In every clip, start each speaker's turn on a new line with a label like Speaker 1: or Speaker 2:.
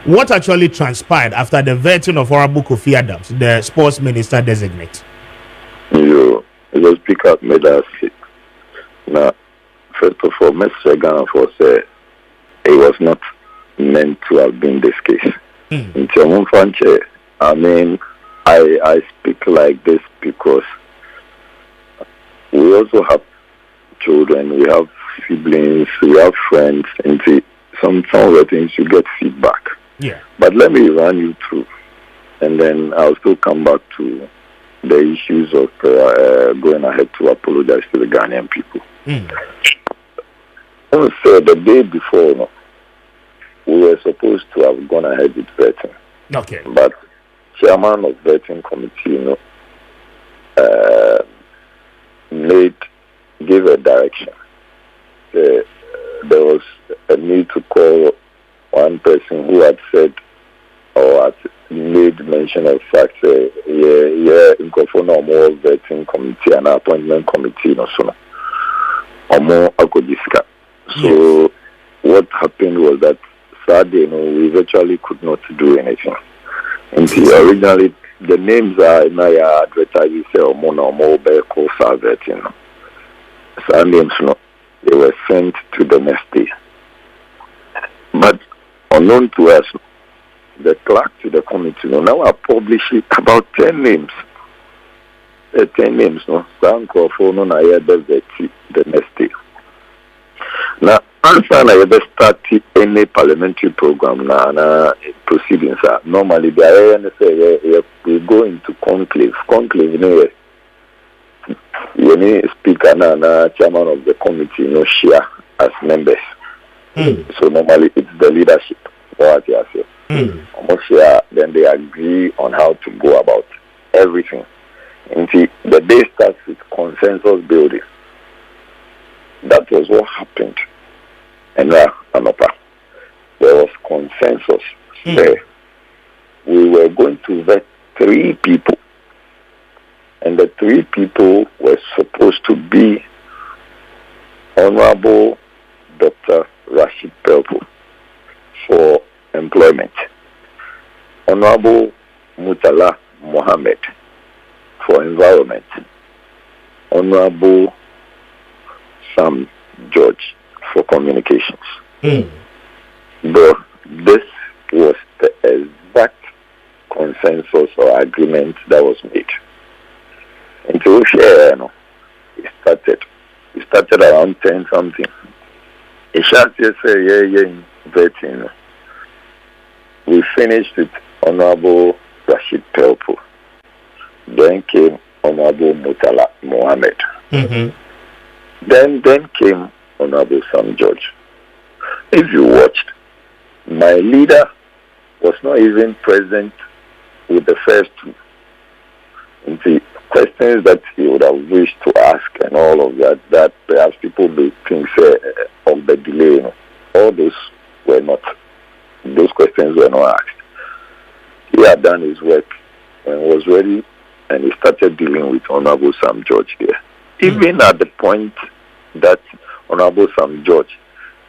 Speaker 1: What actually transpired after the vetting of Honorable Kofi Adams, the sports minister designate?
Speaker 2: The speaker made us sick. Now, first of all, Mr. Ghana for say it was not meant to have been this case. In I mean, I speak like this because we also have children, we have siblings, we have friends, and some of the things you get feedback.
Speaker 1: Yeah.
Speaker 2: But let me run you through, and then I'll still come back to the issues of going ahead to apologize to the Ghanaian people. So the day before, we were supposed to have gone ahead with vetting.
Speaker 1: Okay.
Speaker 2: But chairman of vetting committee, gave a direction. There was a need to call one person who had said or had made mention of fact, in Kofona more vetting committee and appointment committee, or more Akodiska. So what happened was that Saturday, we virtually could not do anything. And originally, the names are now advertising or more Beko vetting. So names, they were sent to the next day. But unknown to us, the clerk to the committee now are publishing about 10 names. 10 names, Sanko for no the next day. Now, answer I start any parliamentary program proceedings. Normally, we go into conclave. Conclave, you speaker na chairman of the committee, share as members. So normally it's the leadership. What you say? Almost share, then they agree on how to go about everything. And the day starts with consensus building. That was what happened. And there was consensus there. We were going to vet 3 people. And the 3 people were supposed to be Honorable Dr. Rashid Pelpo for employment, Honorable Mutala Mohammed for environment, Honorable Sam George for communications. But this was the exact consensus or agreement that was made. And to share, it started around 10 something. It shall just say, vetting. We finished with Honorable Rashid Pelpo. Then came Honorable Mutala Mohammed. Then came Honorable Sam George. If you watched, my leader was not even present with the first 2. And the questions that he would have wished to ask and all of that perhaps people may think of the delay, all those questions were not asked. He had done his work and was ready, and he started dealing with Honorable Sam George there. Even at the point that Honorable Sam George,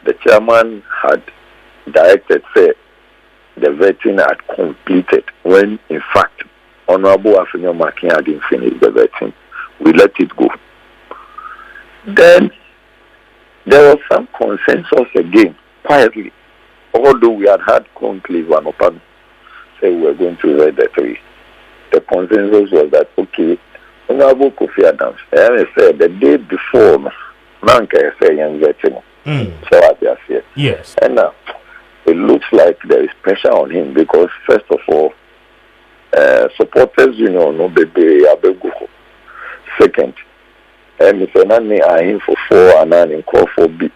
Speaker 2: the chairman, had directed, the vetting had completed, when in fact Honorable Afinyo Makin hadn't finished the vetting. We let it go. Then there was some consensus again, quietly, although we had conclave and open, say we were going to vet the 3. The consensus was that, okay, Honorable Kofi Adams, I said the day before, Nanka say young vetting. So I say,
Speaker 1: yes.
Speaker 2: And now it looks like there is pressure on him because, first of all, supporters union no baby abego. Second, Mr. Nani are in for 4 and 9 in call for B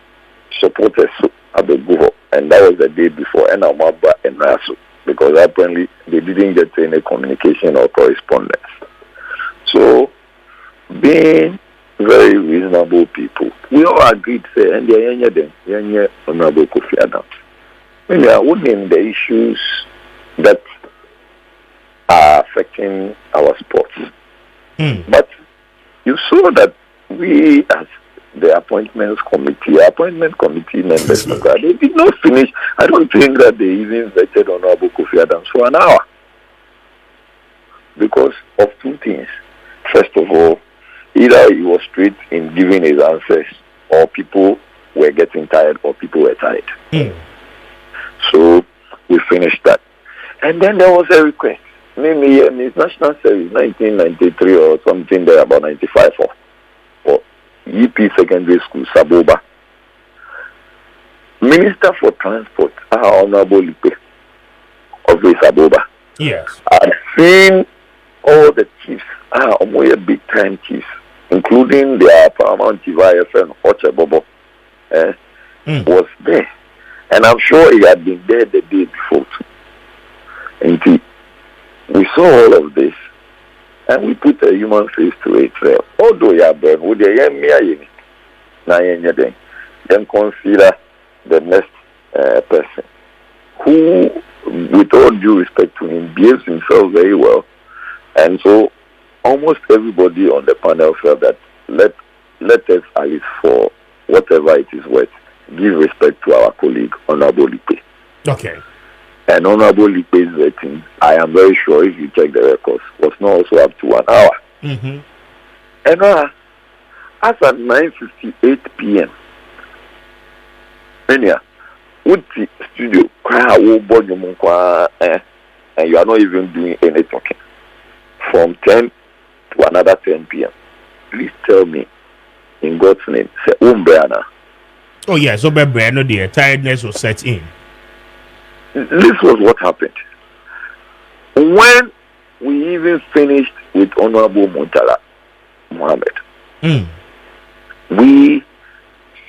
Speaker 2: supporters abego, and that was the day before. And I'm about and also because apparently they didn't get any communication or correspondence. So, being very reasonable people, we all agreed say, and they Honorable Kofi Adams. When you are name the issues that are affecting our sports. But you saw that we as the appointment committee members, they did not finish. I don't think that they even vetted Honorable Kofi Adams for an hour because of two things. First of all, either he was straight in giving his answers, or people were getting tired, or people were tired. So we finished that. And then there was a request. Maybe his national service, 1993 or something there, about 95 for EP Secondary School, Saboba. Minister for Transport, Honorable Lipe of the Saboba.
Speaker 1: Yes.
Speaker 2: I've seen all the chiefs, big time chiefs, including their paramount chief IFN, Oche Bobo, was there. And I'm sure he had been there the day before too. And we saw all of this, and we put a human face to it. Although you are born, would you then consider the next person who, with all due respect to him, behaves himself very well. And so almost everybody on the panel felt that let us, at least for whatever it is worth, give respect to our colleague, Honorable Lipe.
Speaker 1: Okay.
Speaker 2: And Honorable Lipe's rating, I am very sure if you check the records, was not also up to 1 hour.
Speaker 1: Mm-hmm.
Speaker 2: And as at 9:58 p.m., with the studio, and you are not even doing any talking. From 10 to another 10 p.m. Please tell me, in God's name, say,
Speaker 1: oh, yeah, so Brianna, the tiredness was set in.
Speaker 2: This was what happened. When we even finished with Honorable Muntala Mohammed, we,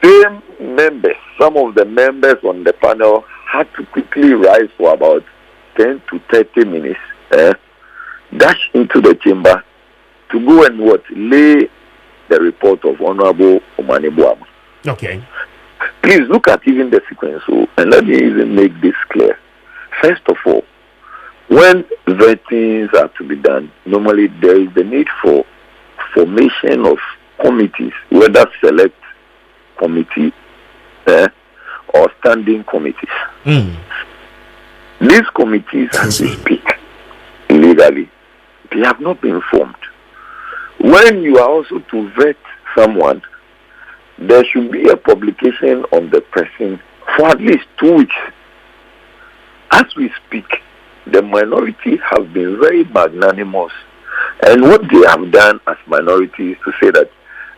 Speaker 2: same members, some of the members on the panel had to quickly rise for about 10 to 30 minutes, dash into the chamber to go and lay the report of Honorable Omani Boama.
Speaker 1: Okay.
Speaker 2: Please look at even the sequence, and let me even make this clear. First of all, when vettings are to be done, normally there is the need for formation of committees, whether select committee or standing committees. These committees, as we speak, legally, they have not been formed. When you are also to vet someone, there should be a publication on the person for at least 2 weeks. As we speak, the minority have been very magnanimous. And what they have done as minority is to say that,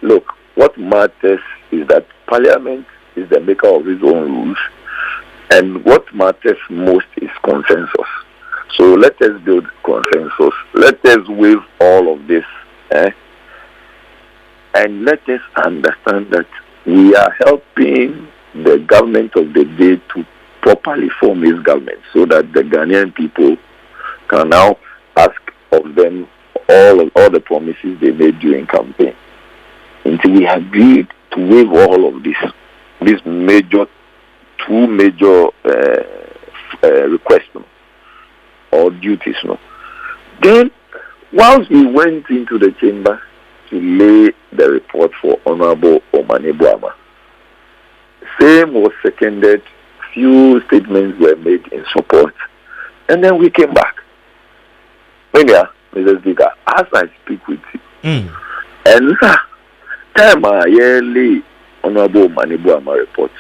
Speaker 2: look, what matters is that Parliament is the maker of its own rules. And what matters most is consensus. So let us build consensus. Let us waive all of this. And let us understand that we are helping the government of the day to properly form its government so that the Ghanaian people can now ask of them all the promises they made during campaign. Until we agreed to waive all of this two major requests or duties. Then, whilst we went into the chamber to lay the report for Honorable Omani Boama, same was seconded, few statements were made in support, and then we came back. Mrs. Diga, as I speak with you, and time I yearly Honorable Omani Boama report,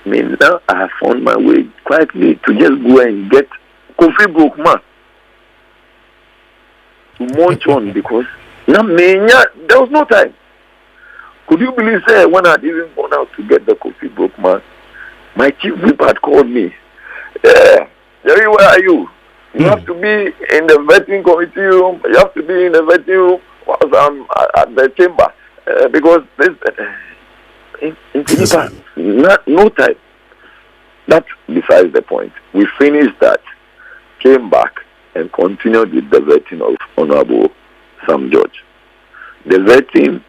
Speaker 2: now I have found my way quietly to just go and get Kofi Brookman to munch on because there was no time. Could you believe when I didn't go out to get the Kofi Brookman, my chief whip had called me. Jerry, where are you? You have to be in the vetting committee room. You have to be in the vetting room whilst I'm at the chamber. Because there's no time. That's besides the point. We finished that, came back, and continued with the vetting of Honorable Sam George. The vetting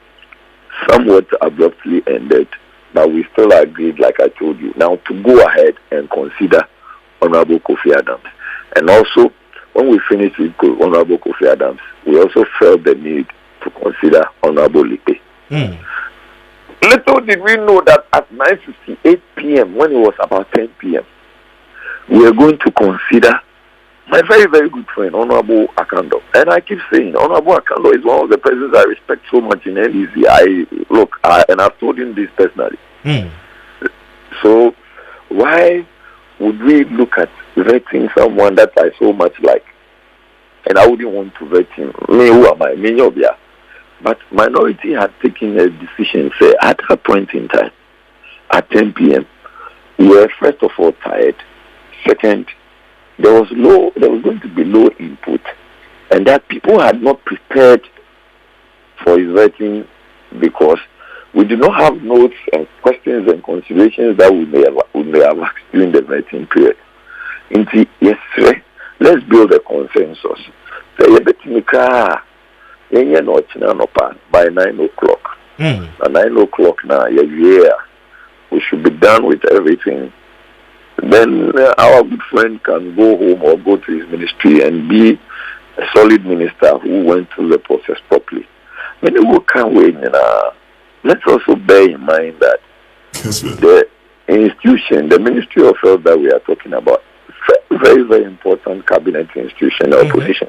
Speaker 2: somewhat abruptly ended, but we still agreed, like I told you, now to go ahead and consider Honorable Kofi Adams. And also, when we finished with Honorable Kofi Adams, we also felt the need to consider Honorable Lipe. Little did we know that at 9:58 p.m., when it was about 10 p.m., we are going to consider my very, very good friend, Honorable Akando. And I keep saying, Honorable Akando is one of the persons I respect so much in NDC. And I've told him this personally. So, why would we look at vetting someone that I so much like? And I wouldn't want to vet him. Me, who am I? Me, Nyobia. But minority had taken a decision, say, at a point in time, at 10 p.m., we were first of all tired. Second, there was going to be low input, and that people had not prepared for his vetting because we do not have notes and questions and considerations that we may have asked during the vetting period. Yes, sir, let's build a consensus. By 9 o'clock. At 9 o'clock now, we should be done with everything. Then our good friend can go home or go to his ministry and be a solid minister who went through the process properly. Many who can't wait, let's also bear in mind that the institution, the Ministry of Health that we are talking about, very, very important cabinet institution or position.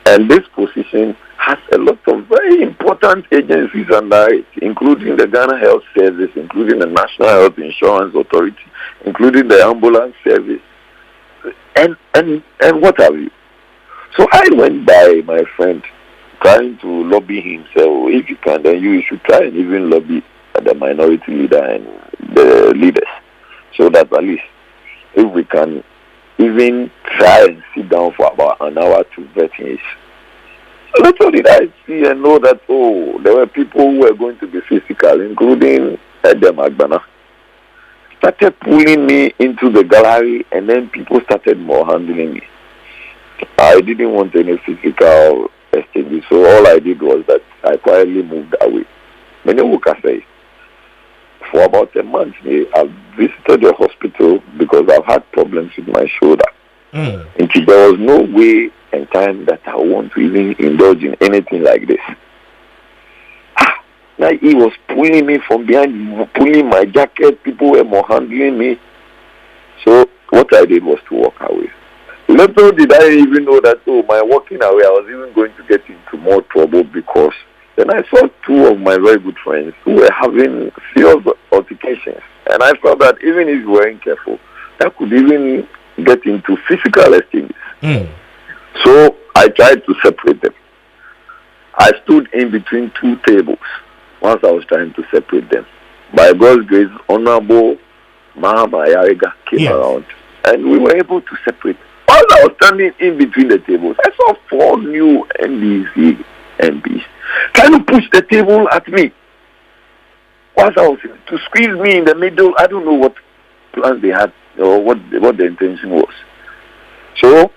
Speaker 2: And this position has a lot of very important agencies under it, including the Ghana Health Service, including the National Health Insurance Authority, including the ambulance service, and what have you. So I went by my friend trying to lobby him, say, if you can, then you should try and even lobby the minority leader and the leaders, so that at least if we can even try and sit down for about an hour to vet him. So little did I see and know that, there were people who were going to be physical, including Edem Agbana. Started pulling me into the gallery, and then people started more handling me. I didn't want any physical exchanges, so all I did was that I quietly moved away. Many who can say, for about a month, I've visited the hospital because I've had problems with my shoulder. And there was no way and time that I want to even indulge in anything like this. Like he was pulling me from behind, pulling my jacket. People were more handling me. So what I did was to walk away. Little did I even know that, my walking away, I was even going to get into more trouble, because then I saw two of my very good friends who were having serious altercations. And I felt that even if you weren't careful, that could even get into physical exchanges. So I tried to separate them. I stood in between two tables once I was trying to separate them. By God's grace, Honorable Mahama Yariga came around, and we were able to separate. While I was standing in between the tables, I saw 4 new NDC MPs trying to push the table at me. Whilst I was to squeeze me in the middle, I don't know what plans they had or what the intention was. So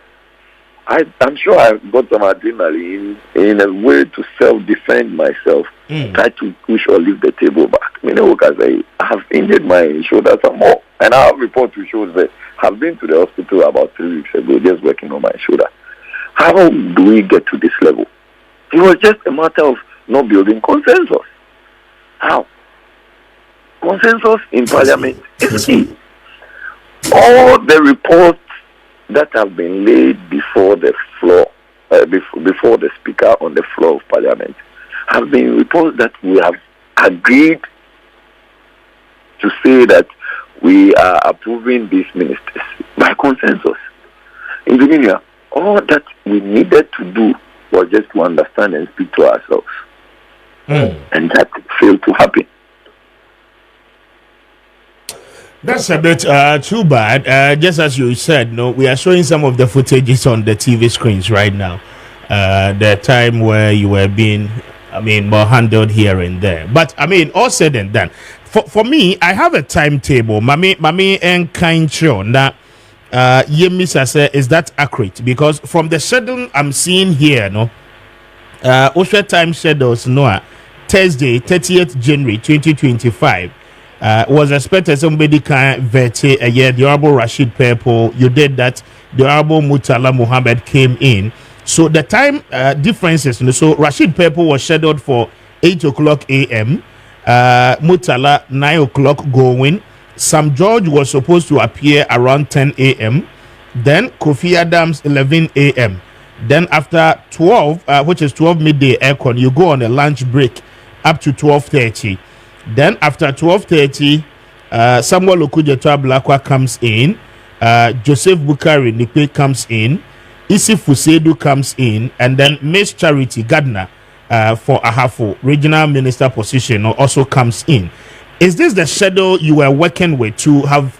Speaker 2: I'm sure I got some adrenaline in a way to self-defend myself, try to push or leave the table back. I have injured my shoulder some more, and I have report to show that I've been to the hospital about 3 weeks ago just working on my shoulder. How do we get to this level? It was just a matter of not building consensus. How? Consensus in Parliament is key. All the reports that have been laid before the floor, before the Speaker on the floor of Parliament, have been reports that we have agreed to say that we are approving these ministers by consensus. In Virginia, all that we needed to do was just to understand and speak to ourselves. And that failed to happen.
Speaker 1: That's a bit too bad. Just as you said, we are showing some of the footages on the TV screens right now. The time where you were being, more handled here and there. But all said and done. For me, I have a timetable. Mami and kind that Yemisa said, is that accurate? Because from the schedule I'm seeing here, Osha time schedules, Thursday, 30th January 2025. Was expected somebody can vet the Honorable Rashid Purple. You did that. The Honorable Mutala Muhammad came in. So the time differences. So Rashid Purple was scheduled for 8 o'clock a.m. Mutala 9 o'clock going. Sam George was supposed to appear around 10 a.m. Then Kofi Adams 11 a.m. Then after 12, which is 12 midday aircon, you go on a lunch break up to 12:30. Then after 12:30, Samuel Okujeto Ablakwa comes in. Joseph Bukari Nikwe comes in. Isi Fusedu comes in, and then Miss Charity Gardner for Ahafo regional minister position also comes in. Is this the schedule you were working with to have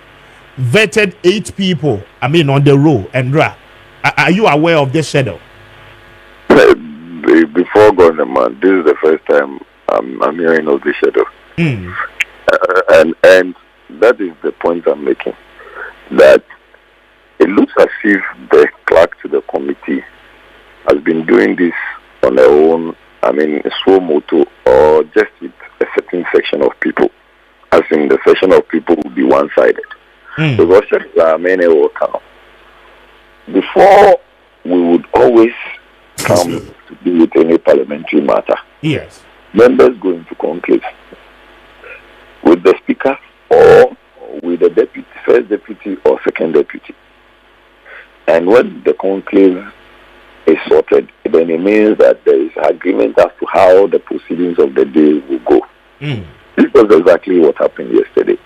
Speaker 1: vetted 8 people? I mean, on the row and are you aware of this schedule?
Speaker 2: Before going, man, this is the first time I'm hearing of this schedule, and that is the point I'm making. That it looks as if the clerk to the committee has been doing this on their own. I mean, suo motu, or just with a certain section of people. As in, the section of people will be one-sided. Because many will come. Before, we would always come to deal with any parliamentary matter.
Speaker 1: Yes.
Speaker 2: Members go into conclave with the speaker or with the deputy, first deputy or second deputy. And when the conclave is sorted, then it means that there is agreement as to how the proceedings of the day will go. This was exactly what happened yesterday.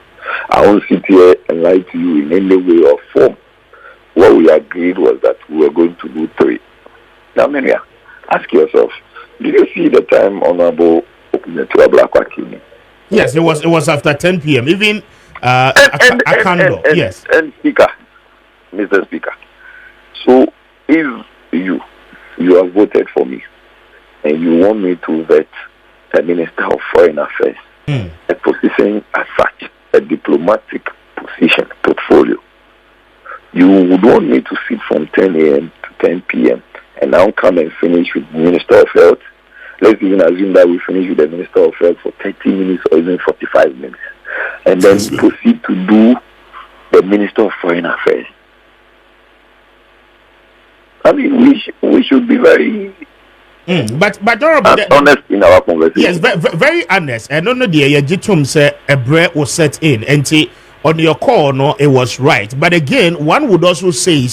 Speaker 2: I won't sit here and lie to you in any way or form. What we agreed was that we were going to do 3. Now, Maria, ask yourself, did you see the time Honorable Okunetua Ablakwa came in?
Speaker 1: Yes, it was after 10 p.m. Even Akando, yes.
Speaker 2: And Speaker, Mr. Speaker. So, if you have voted for me and you want me to vet the Minister of Foreign Affairs, a position as such, a diplomatic position, portfolio, you would want me to sit from 10 a.m. to 10 p.m. and now come and finish with the Minister of Health. Let's even assume that we finish with the Minister of Health for 30 minutes or even 45 minutes. And then proceed to do the Minister of Foreign Affairs. I mean, we should be very
Speaker 1: but
Speaker 2: honest in our conversation.
Speaker 1: Yes, very honest. I don't know the Yajitum say a break was set in, and on your call, no, it was right. But again, one would also say,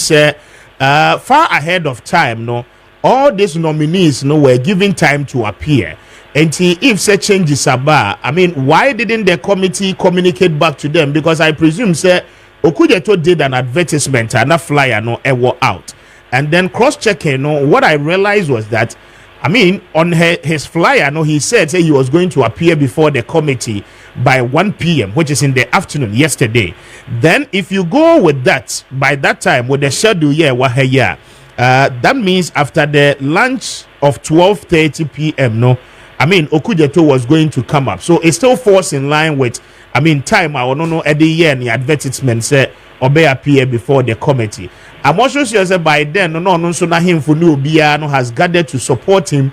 Speaker 1: far ahead of time, no, all these nominees, no, were given time to appear. And if such changes are bad, I mean, why didn't the committee communicate back to them? Because I presume, Okujeto did an advertisement and a flyer, no, were out. And then cross-checking, no, what I realized was that, I mean, on his flyer, no, he said he was going to appear before the committee by 1 p.m., which is in the afternoon yesterday. Then, if you go with that, by that time, with the schedule, that means after the lunch of 12:30 p.m., no, I mean, Okujeto was going to come up. So it still falls in line with, I mean, time, I don't know, at the year, the advertisement said, obey appear before the committee. I'm also sure that by then, no, so now him for new Biano has gathered to support him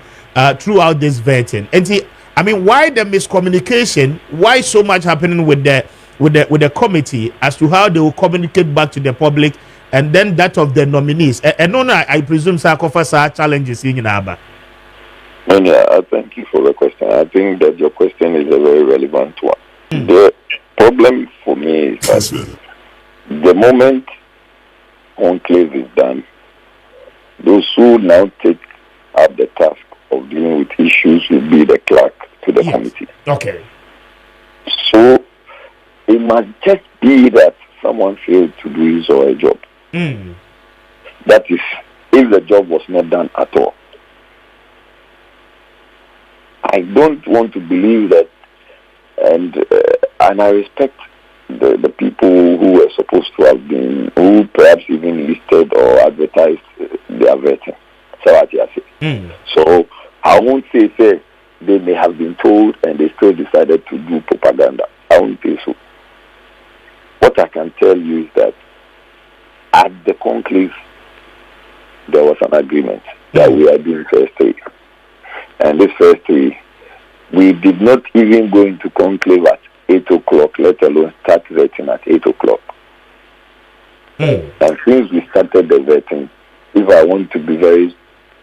Speaker 1: throughout this vetting. And I mean, why the miscommunication? Why so much happening with the committee as to how they will communicate back to the public, and then that of the nominees? And no, I presume Sarkophas challenges in Aba.
Speaker 2: Yeah, I thank you for the question. I think that your question is a very relevant one. The problem for me is that the moment conclave is done, those who now take up the task of dealing with issues will be the clerk to the committee.
Speaker 1: Okay.
Speaker 2: So it must just be that someone failed to do his or her job. That is, if the job was not done at all. I don't want to believe that, and I respect the people who were supposed to have been, who perhaps even listed or advertised their vetting. So I won't say they may have been told and they still decided to do propaganda. I won't say so. What I can tell you is that at the conclave, there was an agreement that we are doing first 3. And this first 3, we did not even go into conclave at 8 o'clock, let alone start vetting at 8 o'clock. And since we started the vetting, if I want to be very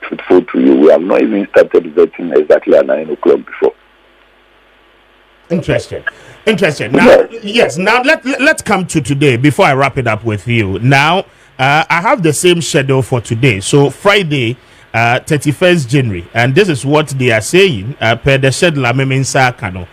Speaker 2: truthful to you, we have not even started vetting exactly at 9 o'clock before.
Speaker 1: Interesting. Interesting. Now, yes. Now let's come to today. Before I wrap it up with you, now I have the same schedule for today. So Friday, 31st January, and this is what they are saying. Per the schedule,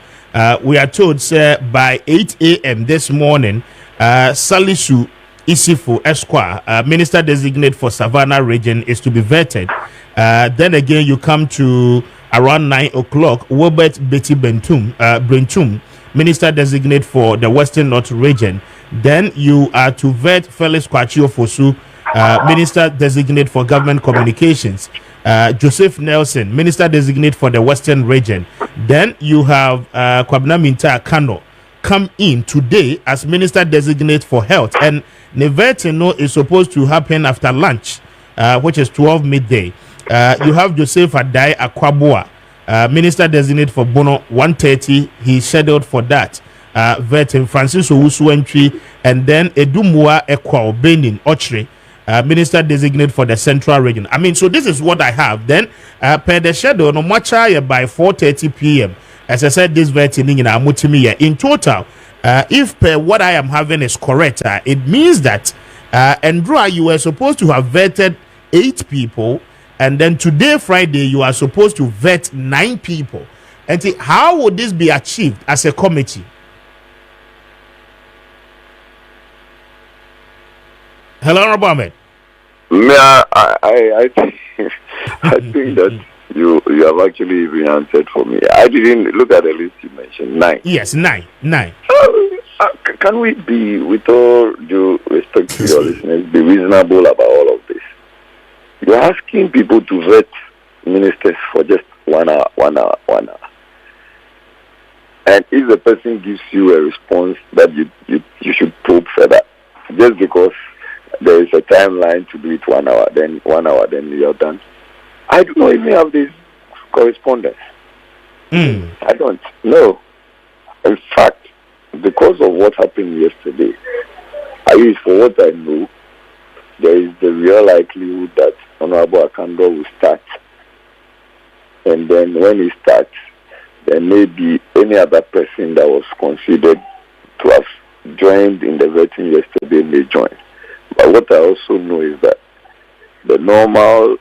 Speaker 1: we are told, sir, by 8 a.m. this morning, Salisu Isifu Esquire, Minister Designate for Savannah Region, is to be vetted. Then again, you come to around 9 o'clock, Robert Betty Brentum, Minister Designate for the Western North Region. Then you are to vet Felix Kwachio Fosu, Minister Designate for Government Communications. Joseph Nelson, Minister Designate for the Western Region. Then you have Kwabena Minta Kano come in today as Minister Designate for Health. And Nevetino is supposed to happen after lunch, which is 12 midday. You have Joseph Adai Akwaboa, Minister Designate for Bono, 1:30. He's scheduled for that. Veteran Francis Owusu entry, and then Edumua Ekwa Benin Ochre, Minister Designate for the Central Region. I mean, so this is what I have. Then, per the schedule, no much by 4:30 p.m. As I said, this vetting in Amutimi in total. If per what I am having is correct, it means that Andrew, you were supposed to have vetted 8 people, and then today, Friday, you are supposed to vet 9 people. And how would this be achieved as a committee? Hello, Honorable Ahmed.
Speaker 2: Yeah, I think that you have actually even answered for me. I didn't look at the list you mentioned. 9.
Speaker 1: Yes, 9.
Speaker 2: Can we be, with all due respect to your listeners, be reasonable about all of this? You're asking people to vet ministers for just 1 hour. And if the person gives you a response that you should probe further, just because there is a timeline to do it 1 hour, then you're done. I do not even have this correspondence. I don't know. In fact, because of what happened yesterday, at least for what I know, there is the real likelihood that Honorable Akando will start. And then when he starts, there may be any other person that was considered to have joined in the vetting yesterday may join. But what I also know is that the normal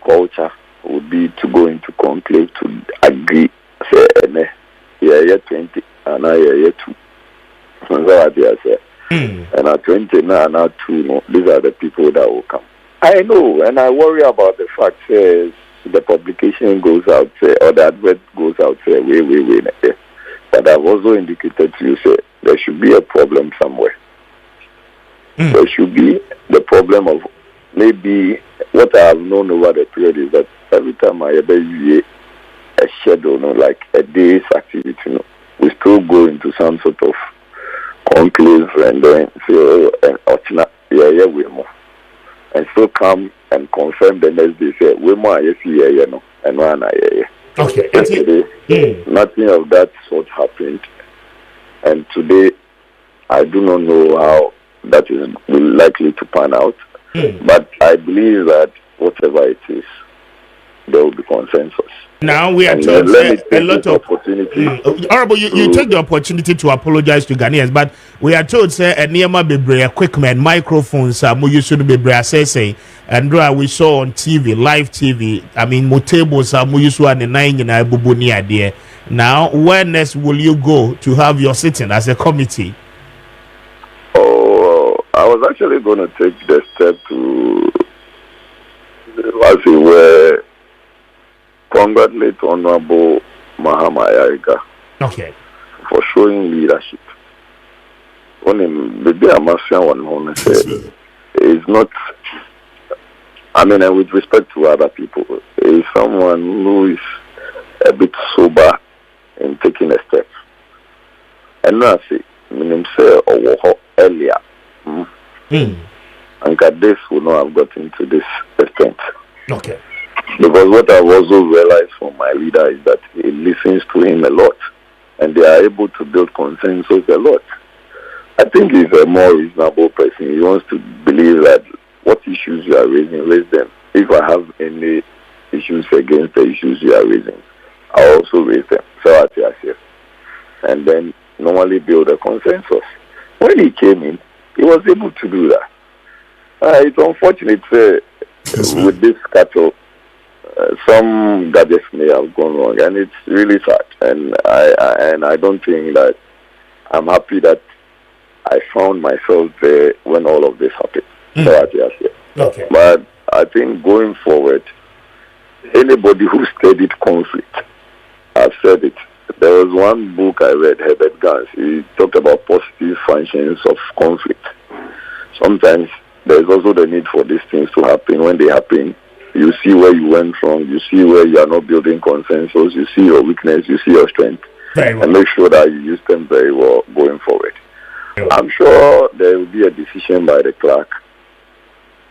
Speaker 2: culture would be to go into conclave to agree, say, yeah, 20, and I yeah, 2. And at 20 now 2, no, these are the people that will come. I know, and I worry about the fact the publication goes out, or the advert goes out, way. But I've also indicated to you, there should be a problem somewhere. There should be the problem of maybe what I have known over the period is that every time I ever use a schedule, like a day's activity, we still go into some sort of conclave and then say, we more. And still come and confirm the next day, say, we more, and one,
Speaker 1: okay.
Speaker 2: Today, nothing of that sort happened. And today, I do not know how that is likely to pan out. But I believe that whatever it is, there will be consensus.
Speaker 1: Now we are told a lot of opportunity. Honorable, you take the opportunity to apologize to Ghanaians, but we are told, sir, a Niama Bebre equipment, microphones, we should be say, and we saw on TV, live TV. I mean, motables, we used to the 9 in Ibubuni idea. Now, where next will you go to have your sitting as a committee?
Speaker 2: I was actually going to take the step to, as it were, congratulate Honorable Mahama Ayariga for showing leadership. Is not, I mean, with respect to other people, is someone who is a bit sober in taking a step. And now I say, earlier. And this would not have gotten to this extent.
Speaker 1: Okay.
Speaker 2: Because what I've also realized from my leader is that he listens to him a lot, and they are able to build consensus a lot. I think he's a more reasonable person. He wants to believe that what issues you are raising, raise them. If I have any issues against the issues you are raising, I'll also raise them. So I say, and then normally build a consensus. When he came in, he was able to do that. It's unfortunate with this cattle, some gadgets may have gone wrong, and it's really sad. And I don't think that I'm happy that I found myself there when all of this happened.
Speaker 1: Okay.
Speaker 2: But I think going forward, anybody who studied conflict, I've said it. There was one book I read, Herbert Gans. He talked about positive functions of conflict. Sometimes there's also the need for these things to happen. When they happen, you see where you went wrong, you see where you are not building consensus, you see your weakness, you see your strength, and make sure that you use them very well going forward. I'm sure there will be a decision by the clerk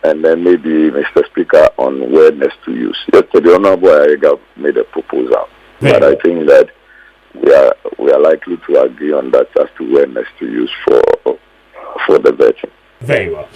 Speaker 2: and then maybe Mr. Speaker on where next to use. Yesterday, Honorable Ayega made a proposal, but I think that we are likely to agree on that as to where next to use for the vetting.
Speaker 1: Very well.